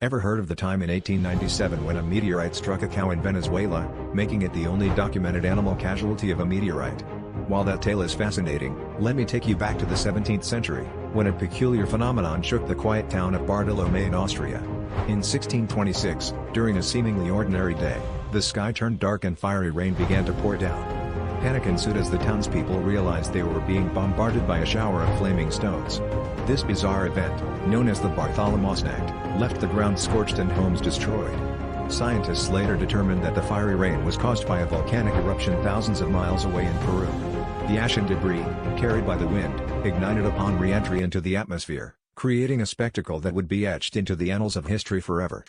Ever heard of the time in 1897 when a meteorite struck a cow in Venezuela, making it the only documented animal casualty of a meteorite? While that tale is fascinating, let me take you back to the 17th century, when a peculiar phenomenon shook the quiet town of Bartolome in Austria. In 1626, during a seemingly ordinary day, the sky turned dark and fiery rain began to pour down. Panic ensued as the townspeople realized they were being bombarded by a shower of flaming stones. This bizarre event, known as the Bartholomäusnacht, left the ground scorched and homes destroyed. Scientists later determined that the fiery rain was caused by a volcanic eruption thousands of miles away in Peru. The ash and debris, carried by the wind, ignited upon re-entry into the atmosphere, creating a spectacle that would be etched into the annals of history forever.